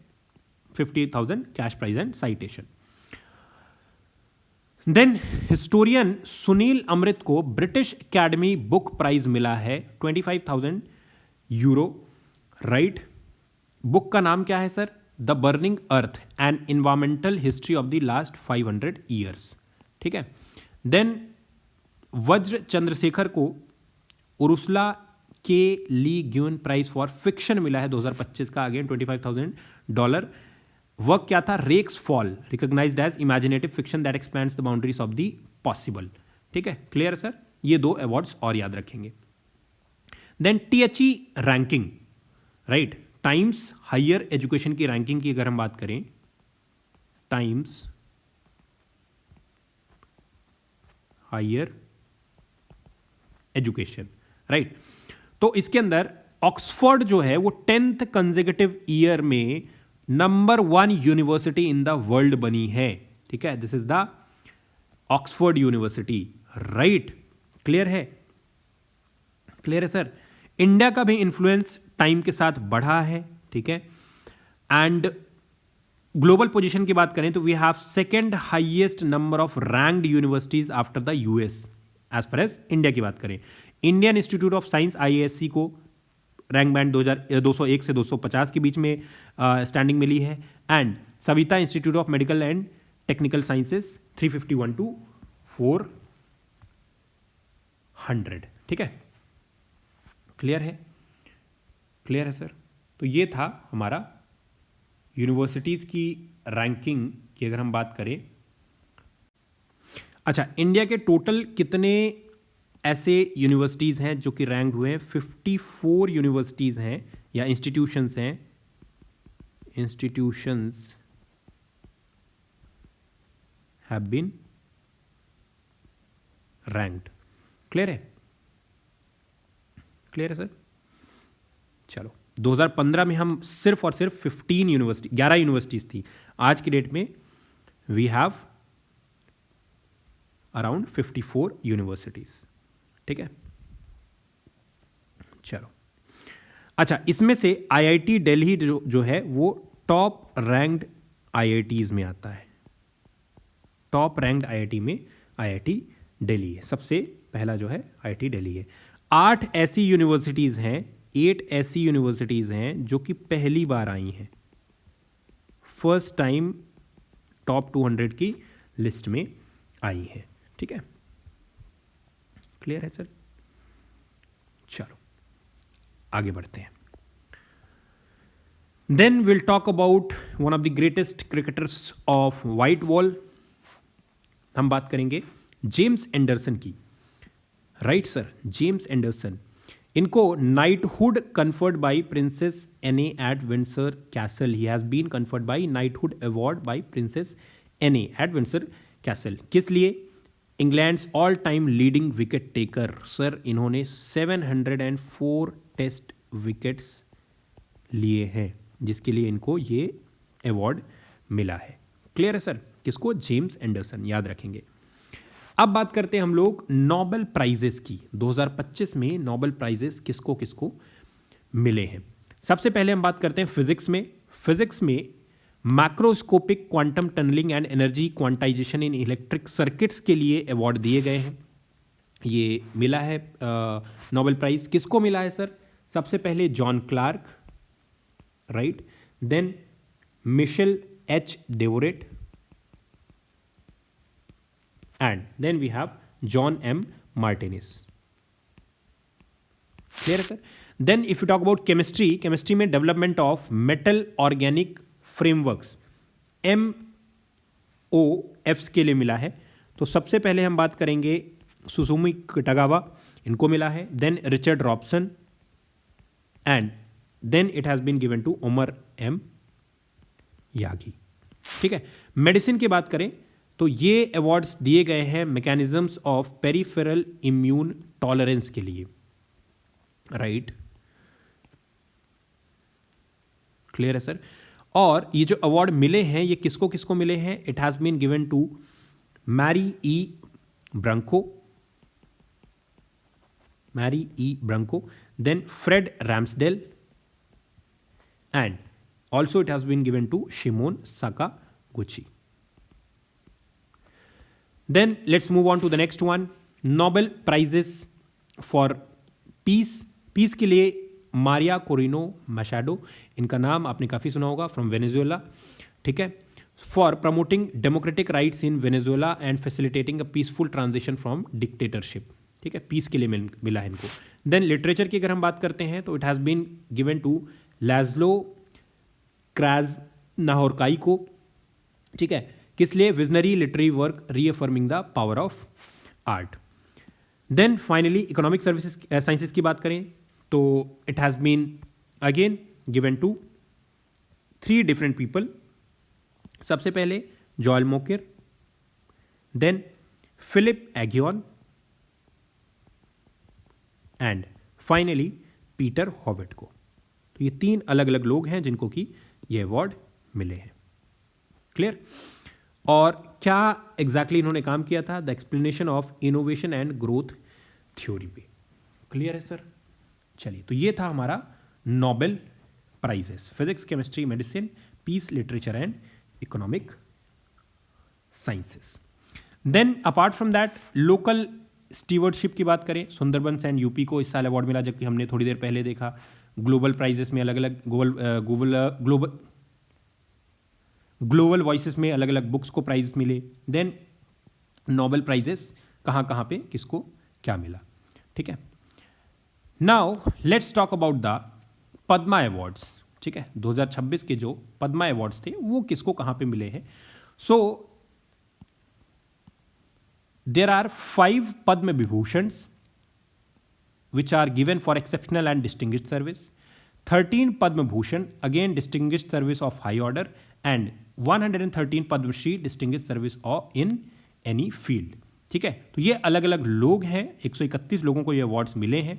50,000 cash prize and citation. Then historian Sunil Amrit को ब्रिटिश एकेडमी बुक प्राइज मिला है 25,000 यूरो, राइट। बुक का नाम क्या है sir, the burning earth and environmental history of the last 500 years, ठीक है। देन वज्र चंद्रशेखर को Ursula K Le Guin prize for fiction मिला है 2025 का, अगेन $25,000। वर्क क्या था, Rakesfall, recognised as imaginative fiction that expands the boundaries of the possible, ठीक है, क्लियर सर। ये 2 अवार्ड्स और याद रखेंगे। Then THE ranking, right, Times Higher Education की रैंकिंग की अगर हम बात करें, टाइम्स हायर एजुकेशन, राइट। तो इसके अंदर ऑक्सफोर्ड जो है वो 10th कंसेक्यूटिव ईयर में number 1 university in the world बनी है, ठीक है। This is the Oxford university, right, clear है, क्लियर है सर। इंडिया का भी इन्फ्लुएंस टाइम के साथ बढ़ा है, ठीक है। एंड ग्लोबल पोजीशन की बात करें तो we have second highest number of ranked universities after the US as far as India की बात करें। Indian Institute of Science IISc को रैंक बैंड 201 से 250 के बीच में स्टैंडिंग मिली है, and Saveetha Institute of Medical and Technical Sciences 351 to 400, ठीक है, क्लियर है? क्लियर है सर? तो ये था हमारा यूनिवर्सिटीज़ की रैंकिंग की अगर हम बात करें। अच्छा, इंडिया के टोटल कितने ऐसे यूनिवर्सिटीज़ हैं जो कि रैंक्ड हुए हैं? 54 यूनिवर्सिटीज़ हैं या इंस्टीट्यूशंस हैं, institutions have been ranked. Clear है? क्लियर है सर? चलो, 2015 में हम सिर्फ और सिर्फ 11 यूनिवर्सिटीज़ थी। आज की डेट में वी हैव अराउंड 54 यूनिवर्सिटीज़। ठीक है, चलो। अच्छा, इसमें से आईआईटी दिल्ली जो है वो टॉप रैंक्ड आईआईटीज़ में आता है। टॉप रैंक्ड आईआईटी में आईआईटी दिल्ली है, सबसे पहला जो है आईआईटी दिल्ली है। 8 ऐसी यूनिवर्सिटीज़ हैं जो कि पहली बार आई हैं, फर्स्ट टाइम टॉप 200 की लिस्ट में आई हैं। ठीक है, क्लियर है सर? चलो आगे बढ़ते हैं। Then will talk about one of the greatest cricketers of white ball. हम बात करेंगे जेम्स एंडरसन की। Right sir, James Anderson. इनको knighthood conferred by Princess Anne at Windsor Castle. He has been conferred by knighthood award by Princess Anne at Windsor Castle. किस लिए? England's all time leading wicket taker. Sir, इन्होंने 704 test wickets लिए हैं, जिसके लिए इनको ये अवार्ड मिला है। क्लियर है सर? किसको? जेम्स एंडरसन, याद रखेंगे। अब बात करते हैं हम लोग नोबेल प्राइजेस की। 2025 में नोबेल प्राइजेस किसको किसको मिले हैं। सबसे पहले हम बात करते हैं फिजिक्स में। फिजिक्स में macroscopic quantum tunnelling and energy quantisation in electric circuits के लिए अवार्ड दिए गए हैं। ये मिला है नोबेल प्राइज। किसको मिला है सर? सबसे पहले John Clarke, right, then Michel H Devoret, and then we have John M. Martinez. Clear है सर? Then if you talk about chemistry, chemistry में development of metal organic frameworks MOFs के लिए मिला है। तो सबसे पहले हम बात करेंगे सुसुमी कटागावा, इनको मिला है। Then Richard Robson and then it has been given to Omar M Yaghi. ठीक है, मेडिसिन की बात करें तो ये अवार्ड्स दिए गए हैं mechanisms of peripheral immune tolerance के लिए। राइट, क्लियर है सर? और ये जो अवार्ड मिले हैं ये किसको किसको मिले हैं? It has been given to Mary E Brunkow, then Fred Ramsdell and also it has been given to Shimon Sakaguchi. Then let's move on to the next one. Nobel prizes for peace. Peace के लिए मारिया कोरिनो मशाडो, इनका नाम आपने काफ़ी सुना होगा, from Venezuela. ठीक है, for promoting democratic rights in Venezuela and facilitating a peaceful transition from dictatorship. ठीक है, पीस के लिए मिला है इनको। देन लिटरेचर की अगर हम बात करते हैं तो it has been given to Laszlo Krasznahorkai को। ठीक है, किस लिए? Visionary literary work reaffirming the power of art. Then finally economic services sciences की बात करें तो it has been again given to 3 different people. सबसे पहले Joel Mokyr, then Philippe Aghion and finally Peter Howitt को। तो ये 3 अलग अलग लोग हैं जिनको कि ये अवार्ड मिले हैं। क्लियर? और क्या एग्जैक्टली इन्होंने काम किया था? The explanation of innovation and growth theory पे। क्लियर है सर? चलिए, तो ये था हमारा Nobel prizes, physics, chemistry, medicine, peace, literature and economic sciences. Then apart from that local stewardship की बात करें, सुंदरबंस एंड यूपी को इस साल अवार्ड मिला, जबकि हमने थोड़ी देर पहले देखा ग्लोबल प्राइजेस में अलग अलग ग्लोबल वॉइसेस में अलग अलग बुक्स को प्राइज मिले। देन नोबेल प्राइजेस कहाँ कहाँ पे किसको क्या मिला। ठीक है, now let's talk about the Padma awards. ठीक है, 2026 के जो पद्मा अवार्ड्स थे वो किसको कहाँ पे मिले हैं। So there are 5 Padma Vibhushans which are given for exceptional and distinguished service, 13 Padma Bhushan, again distinguished service of high order, and 113 Padma Shri, distinguished service in any field। ठीक है, तो ये अलग अलग लोग हैं, 131 लोगों को ये अवार्ड्स मिले हैं।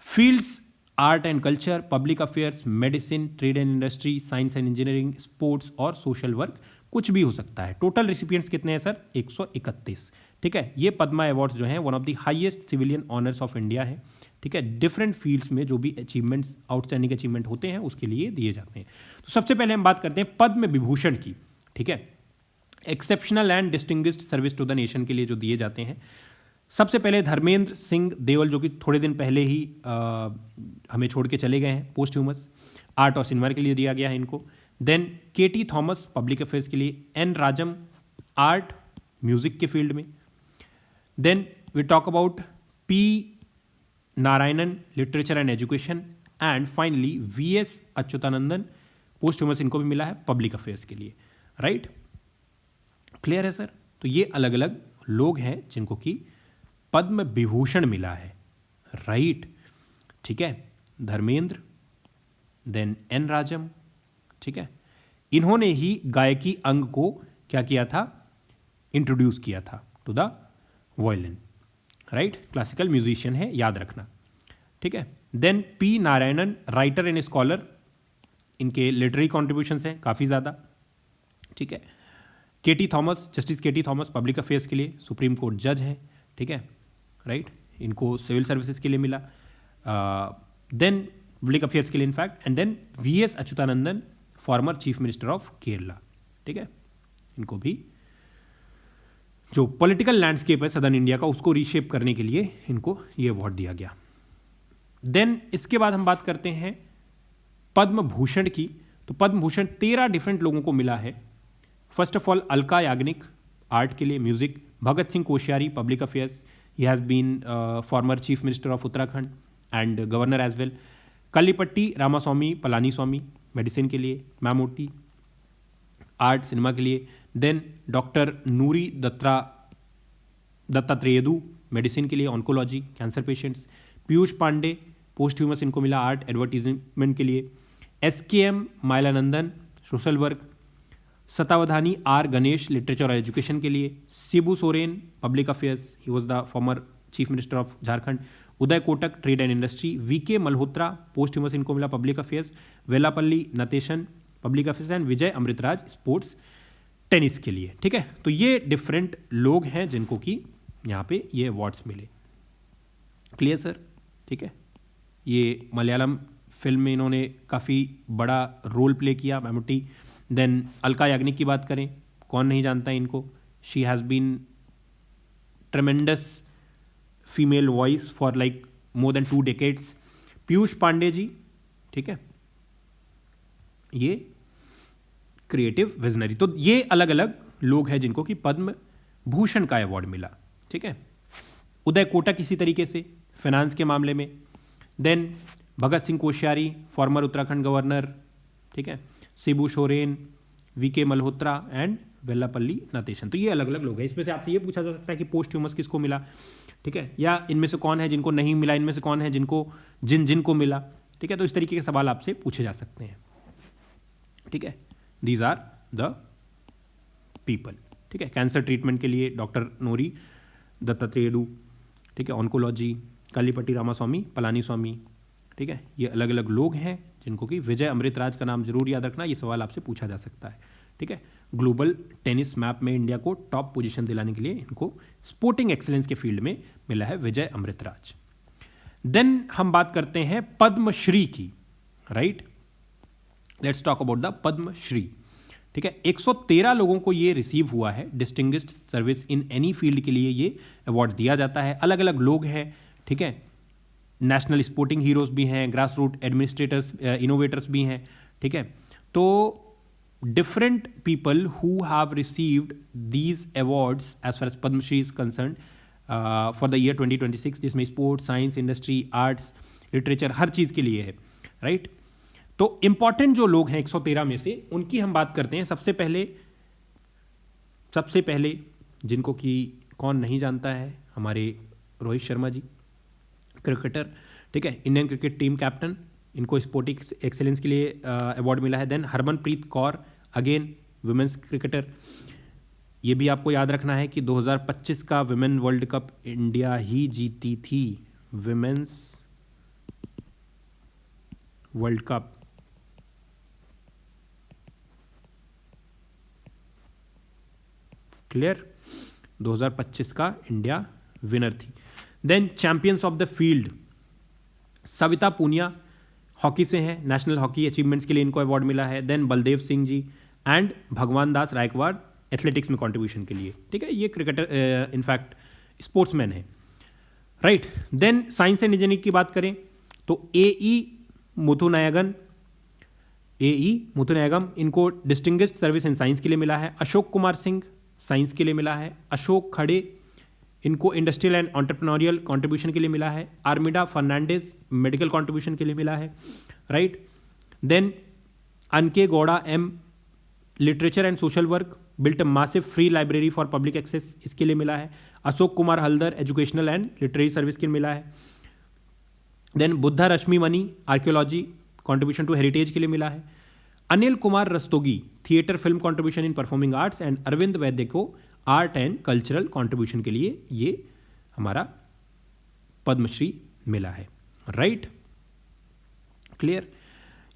Fields art and culture, public affairs, medicine, trade and industry, science and engineering, sports और सोशल वर्क, कुछ भी हो सकता है। टोटल रिसिपिएंट्स कितने हैं सर? 131। ठीक है, ये पद्मा अवार्ड्स जो हैं one of the highest civilian honours of India है। ठीक है, डिफरेंट फील्ड्स में जो भी अचीवमेंट्स, आउटस्टैंडिंग अचीवमेंट होते हैं उसके लिए दिए जाते हैं। तो सबसे पहले हम बात करते हैं पद्म विभूषण की। ठीक है, exceptional and distinguished service to the nation के लिए जो दिए जाते हैं। सबसे पहले धर्मेंद्र सिंह देवल, जो कि थोड़े दिन पहले ही हमें छोड़ के चले गए हैं, पोस्ट ह्यूमस, आर्ट और सिनेमा के लिए दिया गया है इनको। Then KT Thomas, public affairs के लिए। एन राजम, आर्ट म्यूजिक के फील्ड में। Then we talk about P Narayanan, literature and education. And finally VS Achuthanandan, posthumous, इनको भी मिला है पब्लिक अफेयर्स के लिए। राइट, क्लियर है सर? तो ये अलग अलग लोग हैं जिनको कि पद्म विभूषण मिला है। राइट, ठीक है, धर्मेंद्र, देन एन राजम। ठीक है, इन्होंने ही गायकी अंग को क्या किया था? इंट्रोड्यूस किया था to the violin. Right, classical musician है, याद रखना। ठीक है, then P Narayanan, writer and scholar, इनके लिटरेरी कॉन्ट्रीब्यूशंस हैं काफ़ी ज़्यादा। ठीक है, KT Thomas, justice KT Thomas, public affairs के लिए, सुप्रीम कोर्ट जज हैं। ठीक है, राइट, इनको सिविल सर्विसेज के लिए मिला। देन पब्लिक अफेयर्स के लिए in fact. And then VS Achuthanandan, former chief minister of Kerala. ठीक है, इनको भी जो पॉलिटिकल लैंडस्केप है सदर्न इंडिया का उसको रीशेप करने के लिए इनको ये अवार्ड दिया गया। देन इसके बाद हम बात करते हैं पद्म भूषण की। तो पद्म भूषण 13 डिफरेंट लोगों को मिला है। First of all Alka Yagnik, art के लिए, music. Bhagat Singh Koshyari, public affairs, he has been former chief minister of Uttarakhand and governor as well. Kallipatti Ramaswamy Palaniswami, medicine के लिए। मैमूटी, आर्ट सिनेमा के लिए। Then doctor Nori Dattatreyudu, medicine के लिए, oncology, cancer patients. Piyush Pandey, posthumous, इनको मिला आर्ट एडवर्टीजमेंट के लिए। SKM Mylanandan, social work. Satavadhani R Ganesh, literature और एजुकेशन के लिए। Shibu Soren, public affairs, he was the former chief minister of Jharkhand. Uday Kotak, trade and industry. VK Malhotra, posthumous, इनको मिला public affairs. Vellappally Natesan, public affairs. And Vijay Amritraj, sports, tennis के लिए। ठीक है, तो ये डिफरेंट लोग हैं जिनको कि यहाँ पे ये अवार्ड्स मिले। Clear sir? ठीक है, ये मलयालम फिल्म में इन्होंने काफ़ी बड़ा रोल प्ले किया, मैमूटी। देन अलका याग्निक की बात करें, कौन नहीं जानता इनको? She has been tremendous female voice for like more than 2 decades. Piyush Pandey ji, ठीक है, ये क्रिएटिव विजनरी। तो ये अलग अलग लोग हैं जिनको कि पद्म भूषण का अवार्ड मिला। ठीक है, उदय कोटक इसी तरीके से फाइनेंस के मामले में। देन भगत सिंह कोश्यारी, फॉर्मर उत्तराखंड गवर्नर। ठीक है, शिबू सोरेन, VK मल्होत्रा एंड वेल्लापल्ली नतेशन। तो ये अलग अलग लोग हैं। इसमें से आपसे ये पूछा जा सकता है कि पोस्ट ह्यूमस किसको मिला? ठीक है, या इनमें से कौन है जिनको नहीं मिला, इनमें से कौन है जिनको मिला? ठीक है, तो इस तरीके के सवाल आपसे पूछे जा सकते हैं। ठीक है, दीज आर द पीपल। ठीक है, कैंसर ट्रीटमेंट के लिए डॉक्टर नूरी दत्तात्रेयदू। ठीक है, ऑन्कोलॉजी, कल्लीपट्टी रामास्वामी पलानीस्वामी। ठीक है, ये अलग अलग लोग हैं जिनको कि विजय अमृतराज का नाम जरूर याद रखना, ये सवाल आपसे पूछा जा सकता है। ठीक है, ग्लोबल टेनिस मैप में इंडिया को टॉप पोजीशन दिलाने के लिए इनको स्पोर्टिंग एक्सीलेंस के फील्ड में मिला है विजय अमृतराज। देन हम बात करते हैं पद्मश्री की। Right, let's talk about the Padma Shri. ठीक है, 113 लोगों को ये रिसीव हुआ है। Distinguished service in any field के लिए ये अवार्ड दिया जाता है। अलग अलग लोग हैं। ठीक है, नेशनल स्पोर्टिंग हीरोज भी हैं, ग्रास रूट एडमिनिस्ट्रेटर्स, इनोवेटर्स भी हैं। ठीक है, तो different people who have received these awards as far as Padma Shri is concern, for the year 2026, जिसमें sports, science, industry, arts, literature हर चीज़ के लिए है, राइट। तो इंपॉर्टेंट जो लोग हैं 113 में से, उनकी हम बात करते हैं। सबसे पहले जिनको कि कौन नहीं जानता है, हमारे रोहित शर्मा जी, क्रिकेटर, ठीक है, इंडियन क्रिकेट टीम कैप्टन, इनको स्पोर्टिंग एक्सेलेंस के लिए अवार्ड मिला है। Then Harmanpreet Kaur, again women's cricketer. ये भी आपको याद रखना है कि 2025 का विमेन वर्ल्ड कप इंडिया ही जीती थी, विमेन्स वर्ल्ड कप। क्लियर, 2025 का इंडिया विनर थी। Then champions of the field, Savita Punia hockey से हैं, नेशनल हॉकी अचीवमेंट्स के लिए इनको अवार्ड मिला है। Then Baldev Singh ji and Bhagwan Das Raikwar athletics में कंट्रीब्यूशन के लिए, ठीक है, ये क्रिकेटर इनफैक्ट स्पोर्ट्समैन है, right. Then science and engineering की बात करें तो मुथुनायगम इनको डिस्टिंग्विश्ड सर्विस इन साइंस के लिए मिला है। अशोक कुमार सिंह साइंस के लिए मिला है। अशोक खड़े इनको इंडस्ट्रियल एंड एंटरप्रेन्योरियल कंट्रीब्यूशन के लिए मिला है। आर्मिडा फर्नांडिस मेडिकल कंट्रीब्यूशन के लिए मिला है, right. Then Anke Gowda M literature and social work, built a massive free library for public access, इसके लिए मिला है। Ashok Kumar Haldar educational and literary service के लिए मिला है। Then Buddha Rashmi Mani archaeology contribution to heritage के लिए मिला है। Anil Kumar Rastogi theatre film contribution in performing arts and Arvind Vaidya को आर्ट एंड कल्चरल कंट्रीब्यूशन के लिए ये हमारा पद्मश्री मिला है, राइट। क्लियर,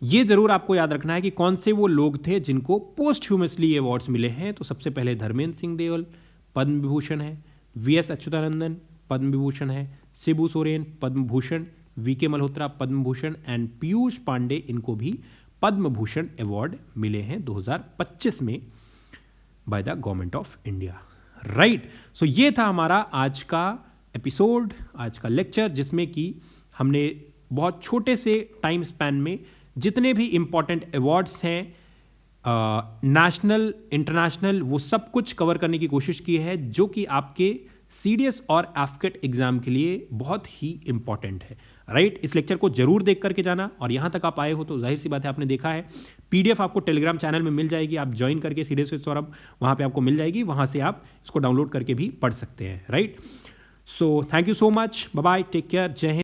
ये जरूर आपको याद रखना है कि कौन से वो लोग थे जिनको पोस्ट ह्यूमसली अवार्ड्स मिले हैं। तो सबसे पहले धर्मेंद्र सिंह देओल पद्म विभूषण है, वीएस अच्युतानंदन पद्म विभूषण है, शिबू सोरेन पद्म भूषण, वीके मल्होत्रा पद्म भूषण एंड पीयूष पांडे, इनको भी पद्म भूषण अवार्ड मिले हैं 2025 में by the government of India, right. So ये था हमारा आज का एपिसोड, आज का लेक्चर, जिसमें कि हमने बहुत छोटे से टाइम स्पैन में जितने भी इंपॉर्टेंट अवार्ड्स हैं नेशनल इंटरनेशनल, वो सब कुछ कवर करने की कोशिश की है, जो कि आपके सीडीएस और एफकेट एग्जाम के लिए बहुत ही इंपॉर्टेंट है, राइट। इस लेक्चर को जरूर देख करके जाना, और यहाँ तक आप आए हो तो जाहिर सी बात है आपने देखा है। पीडीएफ आपको टेलीग्राम चैनल में मिल जाएगी, आप ज्वाइन करके सीडीएस विद सौरभ वहाँ पे आपको मिल जाएगी, वहाँ से आप इसको डाउनलोड करके भी पढ़ सकते हैं, right. So thank you so much, bye bye, take care, Jai Hind.